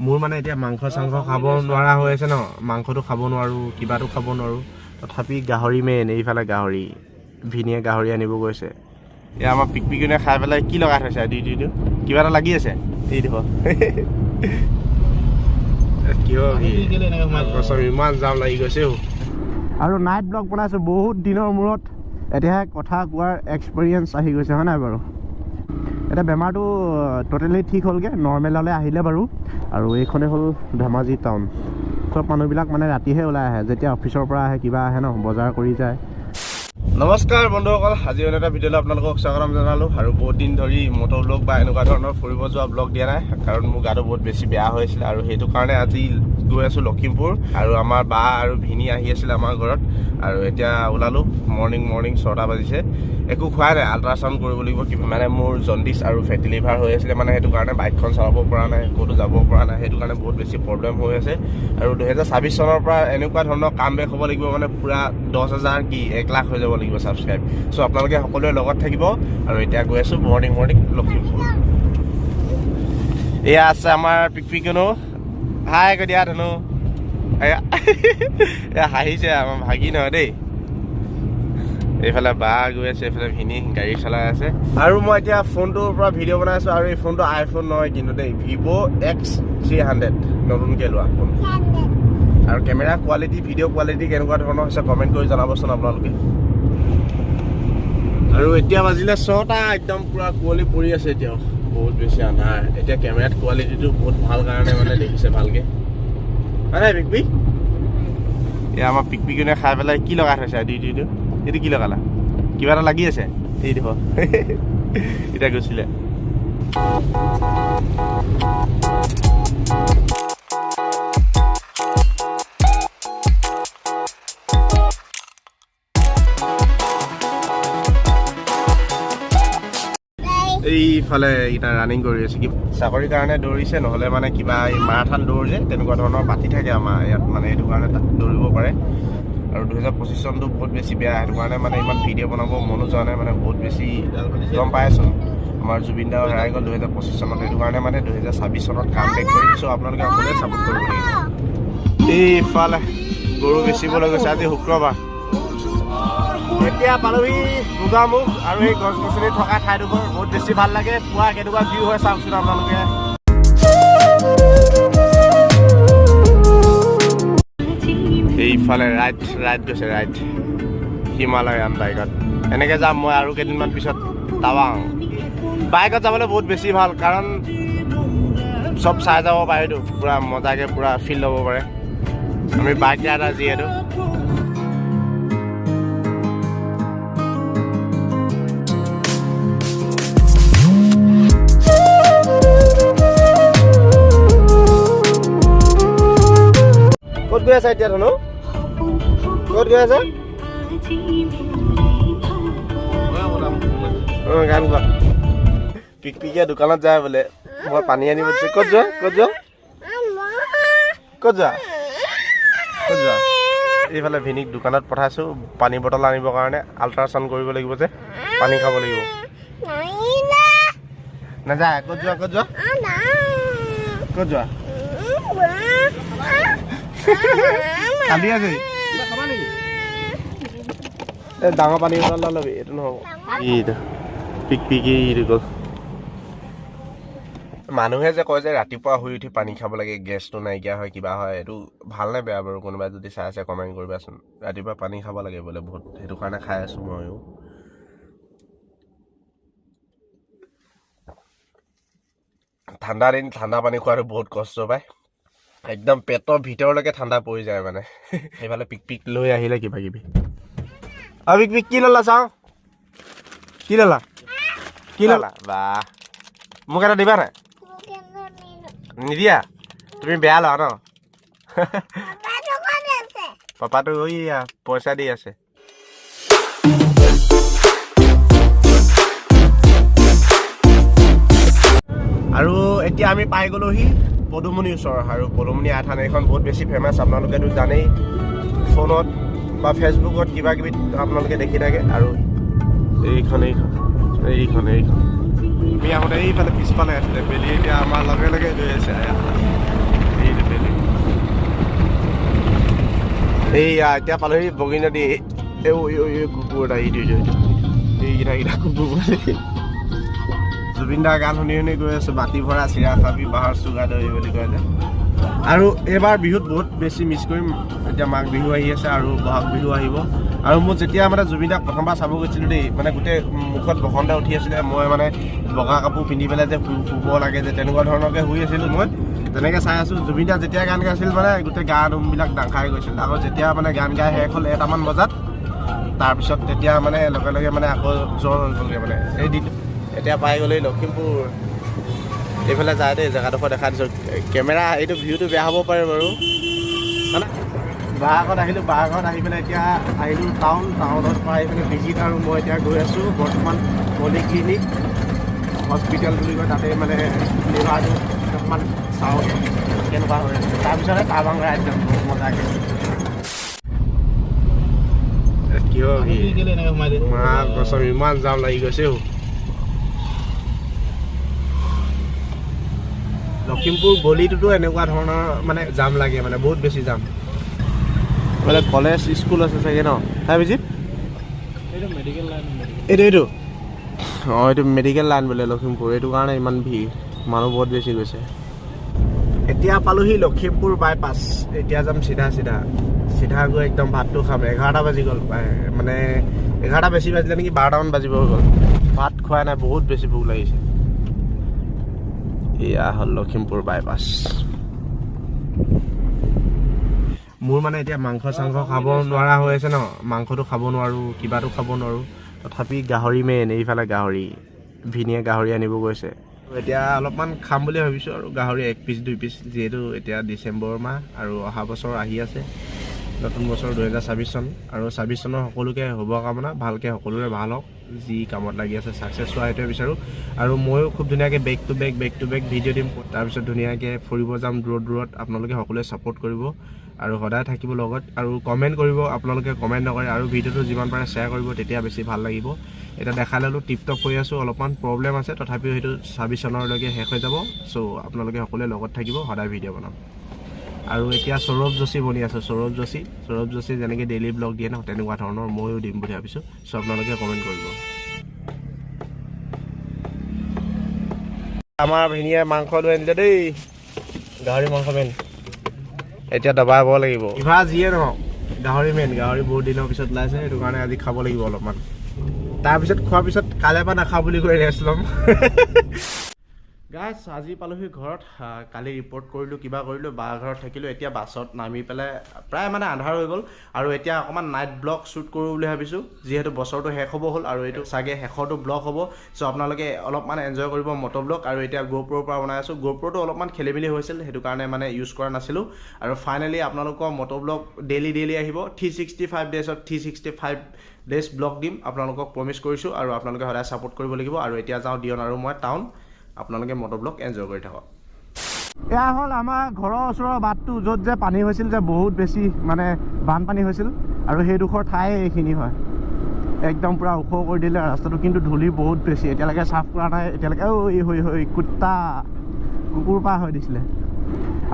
মোৰ মানে এতিয়া মাংস চাংস খাব নোৱাৰা হৈ আছে ন, মাংসটো খাব নোৱাৰোঁ, কিবাটো খাব নোৱাৰোঁ, তথাপি গাহৰি মেইন। এইফালে গাহৰি, ভিনিয়ে গাহৰি আনিব গৈছে। এয়া আমাৰ পিকপিকনে খাই পেলাই কি লগাই থৈছে ডিউটিটো, কিবা এটা লাগি আছে এই দেখো। ইমান জাম লাগি গৈছে। আৰু নাইট ব্লগ বনাইছোঁ বহুত দিনৰ মূৰত, এতিয়াহে কথা কোৱাৰ এক্সপিৰিয়েঞ্চ আহি গৈছে হয় নাই বাৰু। এতিয়া বেমাৰটো টোটেলি ঠিক হ'লগৈ, নৰ্মেল হ'লে আহিলে বাৰু। আৰু এইখনেই হ'ল ধেমাজি টাউন। চব মানুহবিলাক মানে ৰাতিহে ওলাই আহে, যেতিয়া অফিচৰ পৰা আহে কিবা আহে ন, বজাৰ কৰি যায়। নমস্কাৰ বন্ধুসকল, আজি এটা ভিডিঅ'লৈ আপোনালোকক স্বাগতম জনালোঁ। আৰু বহুত দিন ধৰি মটৰ ব্লগ বা এনেকুৱা ধৰণৰ ফুৰিব যোৱা ব্লগ দিয়া নাই, কাৰণ মোৰ গাটো বহুত বেছি বেয়া হৈ আছিলে। আৰু সেইটো কাৰণে আজি গৈ আছোঁ লখিমপুৰ। আৰু আমাৰ বা আৰু ভিনি আহি আছিলে আমাৰ ঘৰত। আৰু এতিয়া ওলালোঁ, মৰ্ণিং 6টা বাজিছে। একো খোৱাই নাই, আল্ট্ৰাচাউণ্ড কৰিব লাগিব। মানে মোৰ জণ্ডিছ আৰু ফেটি লিভাৰ হৈ আছিলে, মানে সেইটো কাৰণে বাইকখন চলাব পৰা নাই, ক'তো যাব পৰা নাই। সেইটো কাৰণে বহুত বেছি প্ৰব্লেম হৈ আছে। আৰু 2026 চনৰ পৰা এনেকুৱা ধৰণৰ কাম বেক হ'ব লাগিব, মানে পূৰা 10,000 কি 1 লাখ হৈ যাব লাগিব ছাবস্ক্ৰাইব। চ' আপোনালোকে সকলোৱে লগত থাকিব। আৰু এতিয়া গৈ আছোঁ মৰ্ণিং লখিমপুৰ। এয়া আছে আমাৰ পিকপিকনো, হাই কৈ দিয়া ধনু। এয়া হাঁহিছে, আমাৰ ভাগি নহয় দেই। এইফালে বা গৈ আছে, এইফালে ভিনি গাড়ী চলাই আছে। আৰু মই এতিয়া ফোনটোৰ পৰা ভিডিঅ' বনাই আছোঁ। আৰু এই ফোনটো আইফোন নহয় কিন্তু দেই, ভিভ' X300 নতুনকৈ লোৱা ফোন। আৰু কেমেৰা কোৱালিটি, ভিডিঅ' কোৱালিটি কেনেকুৱা ধৰণৰ হৈছে কমেণ্ট কৰি জনাবচোন আপোনালোকে। আৰু এতিয়া বাজিলে 6টা, একদম পুৰা কুঁৱলী পৰি আছে এতিয়াও, বহুত বেছি আন্ধাৰ। এতিয়া কেমেৰাত কোৱালিটিটো বহুত ভাল কাৰণে মানে দেখিছে ভালকৈ হয় নাই পিকপিক। এয়া আমাৰ পিকপিকনে খাই পেলাই কি লগাই থৈছে ডিউটিটো, এইটো কি লগালা, কিবা এটা লাগি আছে এই দেখো। এতিয়া গৈছিলে এইফালে এইটা ৰানিং কৰি আছে, কি চাকৰিৰ কাৰণে দৌৰিছে, নহ'লে মানে কিবা এই মাৰাথান দৌৰ যে তেনেকুৱা ধৰণৰ পাতি থাকে আমাৰ ইয়াত, মানে সেইটো কাৰণে তাত দৌৰিব পাৰে। আৰু 2025 চনটো বহুত বেছি বেয়া, সেইটো কাৰণে মানে ইমান ভিডিঅ' বনাব মনো যোৱা নাই, মানে বহুত বেছি গম পাই আছোঁ। আমাৰ জুবিন দাও হেৰাই গ'ল 2025 চনত, সেইটো কাৰণে মানে 2026 চনত কাম বেক কৰি দিছোঁ। আপোনালোকে সকলোৱে ছাপোৰ্ট কৰিব লাগিব। এইফালে গৰু বেচিবলৈ গৈছে, আজি শুক্ৰবাৰ। এতিয়া পালোহি গোগামুখ, আৰু এই গছ গছনি থকা ঠাইডোখৰ বহুত বেছি ভাল লাগে। পুৱা কেনেকুৱা ভিউ হয় চাওকচোন আপোনালোকে। এইফালে ৰাইড গৈছে, ৰাইড হিমালয়ান বাইকত। এনেকৈ যাম মই আৰু কেইদিনমান পিছত টাৱাং। বাইকত যাবলৈ বহুত বেছি ভাল, কাৰণ চব চাই যাব পাৰেতো, পূৰা মজাকৈ পূৰা ফিল ল'ব পাৰে। আমি বাইক ৰাইডাৰ যিহেতু। ক'ত গৈ আছা এতিয়া ধনু, ক'ত গৈ আছা? গান গোৱা। পিকপিকে দোকানত যায় বোলে, মই পানী আনিব দিছোঁ। ক'ত যোৱা এইফালে ভিনিক দোকানত পঠাইছোঁ পানী বটল আনিবৰ কাৰণে। আল্ট্ৰাচাউণ্ড কৰিব লাগিব যে, পানী খাব লাগিব। নাযায়, ক'ত যোৱা কালি আছে ডাঙৰ পানী বটল ল'বি, এইটো নহ'ব। এইটো পিকপিকি গ'ল। মানুহে যে কয় যে ৰাতিপুৱা শুই উঠি পানী খাব লাগে, গেছটো নাইকিয়া হয়, কিবা হয়, এইটো ভাল নে বেয়া বাৰু? কোনোবাই যদি চাই আছে কমেণ্ট কৰিবাচোন। ৰাতিপুৱা পানী খাব লাগে বোলে বহুত, সেইটো কাৰণে খাই আছোঁ ময়ো। ঠাণ্ডা দিন, ঠাণ্ডা পানী খোৱাটো বহুত কষ্ট পায়, একদম পেটৰ ভিতৰলৈকে ঠাণ্ডা পৰি যায় মানে। সেইফালে পিকপিক লৈ আহিলে কিবা কিবি। আৰু পিকপিক কি ল'লা চাওঁ, কি ল'লা বা মোক এটা দিবা নাই? নিদিয়া, তুমি বেয়া লোৱা ন। পাপাটো এইয়া পইচা দি আছে। আৰু এতিয়া আমি পাই গ'লোহি পদুমণিৰ ওচৰ। আৰু পদুমণি আই থান এইখন বহুত বেছি ফেমাছ, আপোনালোকেতো জানেই, ফোনত বা ফেচবুকত কিবা কিবি আপোনালোকে দেখি থাকে। আৰু এইখন আমি আহোঁতে এইফালে পিছফালে আছিলে বেলি, এতিয়া আমাৰ লগে লগে গৈ আছে। এইয়া এতিয়া পালোহি বগী নদী। কুকুৰ এটা এইকেইটা কুকুৰ জুবিন দাৰ গান শুনি শুনি গৈ আছো। মাটি ভৰা চিৰা খাবি বাঁহৰ চুঙা দৈ বুলি কয় যে। আৰু এইবাৰ বিহুত বহুত বেছি মিছ কৰিম। এতিয়া মাঘ বিহু আহি আছে আৰু বহাগ বিহু আহিব। আৰু মোৰ যেতিয়া মানে জুবিন দাক প্ৰথমবাৰ চাব গৈছিলোঁ দেই, মানে গোটেই মুখত বসন্ত উঠি আছিলে। মই মানে বগা কাপোৰ পিন্ধি পেলাই যে শুব লাগে যে তেনেকুৱা ধৰণৰকৈ শুই আছিলোঁ। মই তেনেকৈ চাই আছোঁ। জুবিন দা যেতিয়া গান গাইছিল মানে গোটেই গা নোমবিলাক দাং খাই গৈছিল। আকৌ যেতিয়া মানে গান গাই শেষ হ'ল 1টামান বজাত, তাৰপিছত তেতিয়া মানে লগে লগে মানে আকৌ জ্বৰ হৈ গ'লগৈ মানে এই দিনটো। এতিয়া পাই গ'লেই লখিমপুৰ। এইফালে যায় দেই, জেগাডোখৰ দেখাই দিছোঁ। কেমেৰা এইটো ভিউটো বেয়া হ'ব পাৰে বাৰু। মানে বাঘত আহিলোঁ, বাঘত আহি পেলাই এতিয়া আহিলোঁ টাউনত পৰা আহি পেলাই ভিজিট। আৰু মই এতিয়া গৈ আছোঁ বৰ্তমান পলিক্লিনিক হস্পিটেল বুলি কয়, তাতে মানে লিভাৰটো অকণমান চাওঁ কেনেকুৱা হৈ আছে। তাৰপিছতে টাৱাং ৰাইড যাম বহুত মজাকৈ। কিয় কচম ইমান জাম লাগি গৈছে। লখিমপুৰ গলিটোতো এনেকুৱা ধৰণৰ মানে জাম লাগে, মানে বহুত বেছি জাম। মানে কলেজ স্কুল আছে চাগে ন? হা বিজিত এইটো অঁ এইটো মেডিকেল লাইন বোলে লখিমপুৰ। এইটো কাৰণে ইমান ভিৰ, মানুহ বহুত বেছি গৈছে। এতিয়া পালোহি লখিমপুৰ বাইপাছ। এতিয়া যাম চিধা গৈ একদম ভাতটো খাম। 11টা বাজি গ'ল, মানে 11টা বেছি বাজিলে নেকি, 12টামান বাজিব হৈ গ'ল। ভাত খোৱা নাই, বহুত বেছি ভোক লাগিছে। এয়া হ'ল লখিমপুৰ বাইপাছ। মোৰ মানে এতিয়া মাংস চাংস খাব নোৱাৰা হৈ আছে ন, মাংসটো খাব নোৱাৰোঁ, কিবাটো খাব নোৱাৰোঁ। তথাপি গাহৰি মেইন, এইফালে গাহৰি ভিনিয়ে গাহৰি আনিব গৈছে। এতিয়া অলপমান খাম বুলি ভাবিছোঁ আৰু গাহৰি 1 পিচ 2 পিচ, যিহেতু এতিয়া ডিচেম্বৰ মাহ আৰু অহা বছৰ আহি আছে, নতুন বছৰ 2026 চন। আৰু 26 চনৰ সকলোকে শুভকামনা, ভালকৈ সকলোৰে ভাল হওক, যি কামত লাগি আছে ছাকচেছ হোৱা সেইটোৱে বিচাৰোঁ। আৰু ময়ো খুব ধুনীয়াকৈ বেক টু বেক ভিডিঅ' দিম। তাৰপিছত ধুনীয়াকৈ ফুৰিব যাম দূৰত। আপোনালোকে সকলোৱে ছাপোৰ্ট কৰিব আৰু সদায় থাকিব লগত। আৰু কমেণ্ট কৰিব, আপোনালোকে কমেণ্ট নকৰে। আৰু ভিডিঅ'টো যিমান পাৰে শ্বেয়াৰ কৰিব, তেতিয়া বেছি ভাল লাগিব। এতিয়া দেখাই ল'লোঁ টিপটপ হৈ আছোঁ, অলপমান প্ৰব্লেম আছে, তথাপিও সেইটো 26 চনলৈকে শেষ হৈ যাব। চ' আপোনালোকে সকলোৱে লগত থাকিব, সদায় ভিডিঅ' বনাম। আৰু এতিয়া সৌৰভ যোশী বনি আছোঁ। সৌৰভ যোশী যেনেকৈ ডেইলি ব্লগ দিয়ে ন, তেনেকুৱা ধৰণৰ ময়ো দিম বুলি ভাবিছোঁ। চ' আপোনালোকে কমেণ্ট কৰিব। আমাৰ ভিনিয়ে মাংস লৈ আনিলে দেই, গাহৰি মাংস মেইন। এতিয়া দবাব লাগিব। ইভা যিয়ে নহওক গাহৰি মেইন, গাহৰি বহুত দিনৰ পিছত ওলাইছে, সেইটো কাৰণে আজি খাব লাগিব অলপমান। তাৰপিছত খোৱাৰ পিছত কাইলৈ পৰা নাখাওঁ বুলি কৈ ৰেষ্ট ল'ম। গাইছ আজি পালোহি ঘৰত। কালি ৰিপৰ্ট কৰিলোঁ, কিবা কৰিলোঁ, বা ঘৰত থাকিলোঁ। এতিয়া বাছত নামি পেলাই প্ৰায় মানে আন্ধাৰ হৈ গ'ল। আৰু এতিয়া অকণমান নাইট ব্লগ শ্বুট কৰোঁ বুলি ভাবিছোঁ, যিহেতু বছৰটো শেষ হ'ব হ'ল আৰু এইটো চাগে শেষৰটো ব্লগ হ'ব। চ' আপোনালোকে অলপমান এনজয় কৰিব মটো ব্লগ। আৰু এতিয়া GoProৰ পৰা বনাই আছোঁ। GoProটো অলপমান খেলি মেলি হৈছিল, সেইটো কাৰণে মানে ইউজ কৰা নাছিলোঁ। আৰু ফাইনেলি আপোনালোকৰ মটো ব্লগ ডেইলি আহিব। 365 ডেজত 365 ডেজ ব্লগ দিম, আপোনালোকক প্ৰমিছ কৰিছোঁ। আৰু আপোনালোকে সদায় ছাপোৰ্ট কৰিব লাগিব। আৰু এতিয়া যাওঁ দিয়ন আৰু মই টাউন। আপোনালোকে মটো ব্লগ এনজয় কৰি থাকক। এয়া হ'ল আমাৰ ঘৰৰ ওচৰৰ বাটটো, য'ত যে পানী হৈছিল, যে বহুত বেছি মানে বানপানী হৈছিল। আৰু সেইডোখৰ ঠাই এইখিনি হয়। একদম পূৰা ওখ কৰি দিলে ৰাস্তাটো, কিন্তু ধূলি বহুত বেছি। এতিয়ালৈকে চাফ কৰা নাই। এতিয়ালৈকে কুকুৰ পাৰ হৈ দিছিলে।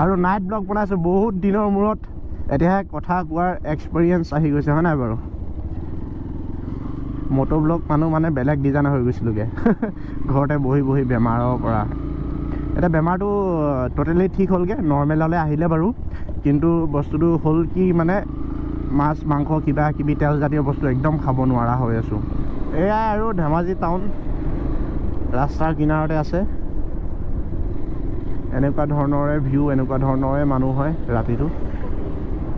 আৰু নাইট ব্লগ বনাইছোঁ বহুত দিনৰ মূৰত। এতিয়াহে কথা কোৱাৰ এক্সপিৰিয়েঞ্চ আহি গৈছে, হয় নাই বাৰু? মটো ব্লগ মানুহ মানে বেলেগ ডিজাইন হৈ গৈছিলোঁগৈ ঘৰতে বহি বেমাৰৰ পৰা। এতিয়া বেমাৰটো টোটেলি ঠিক হ'লগৈ, নৰ্মেললৈ আহিলে বাৰু। কিন্তু বস্তুটো হ'ল কি, মানে মাছ মাংস কিবা কিবি তেলজাতীয় বস্তু একদম খাব নোৱাৰা হৈ আছোঁ। এয়াই আৰু ধেমাজি টাউন ৰাস্তাৰ কিনাৰতে আছে। এনেকুৱা ধৰণৰে ভিউ, এনেকুৱা ধৰণৰে মানুহ হয় ৰাতিটো।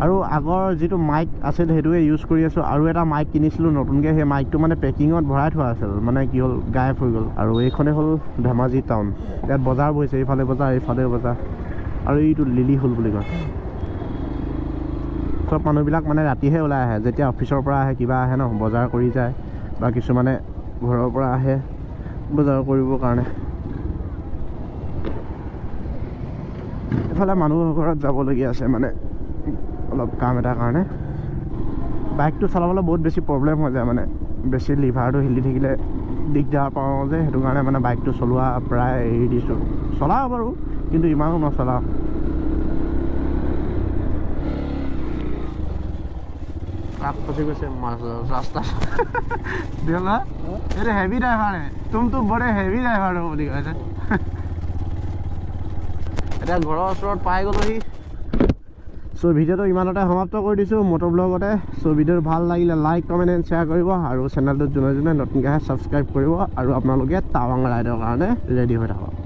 আৰু আগৰ যিটো মাইক আছিল সেইটোৱে ইউজ কৰি আছোঁ। আৰু এটা মাইক কিনিছিলোঁ নতুনকৈ, সেই মাইকটো মানে পেকিঙত ভৰাই থোৱা আছিল, মানে কি হ'ল গায়ব হৈ গ'ল। আৰু এইখনেই হ'ল ধেমাজি টাউন। ইয়াত বজাৰ বহিছে, এইফালে বজাৰ আৰু এইটো লিলি হ'ল বুলি কয়। চব মানুহবিলাক মানে ৰাতিহে ওলাই আহে, যেতিয়া অফিচৰ পৰা আহে, কিবা আহে ন, বজাৰ কৰি যায়। বা কিছুমানে ঘৰৰ পৰা আহে বজাৰ কৰিবৰ কাৰণে। এফালে মানুহৰ ঘৰত যাবলগীয়া আছে, মানে অলপ কাম এটাৰ কাৰণে। বাইকটো চলাবলৈ বহুত বেছি প্ৰব্লেম হৈ যায়, মানে বেছি লিভাৰটো হিলি থাকিলে দিগদাৰ পাওঁ যে, সেইটো কাৰণে মানে বাইকটো চলোৱা প্ৰায় এৰি দিছোঁ। চলাওঁ বাৰু, কিন্তু ইমানো নচলাওঁ। ট্ৰাক ফচি গৈছে ৰাস্তাত দেলা এইটো হেভি ড্ৰাইভাৰ তুমটো বৰে হেভি ড্ৰাইভাৰ বুলি কৈছে এতিয়া ঘৰৰ ওচৰত পাই গ'লোহি চ' ভিডিঅ'টো ইমানতে সমাপ্ত কৰি দিছোঁ মটৰ ব্লগতে চ' ভিডিঅ'টো ভাল লাগিলে লাইক কমেণ্ট এণ্ড শ্বেয়াৰ কৰিব আৰু চেনেলটোত যোনে যোনে নতুনকৈ আহে ছাবস্ক্ৰাইব কৰিব আৰু আপোনালোকে টাৱাং ৰাইডৰ কাৰণে ৰেডি হৈ থাকক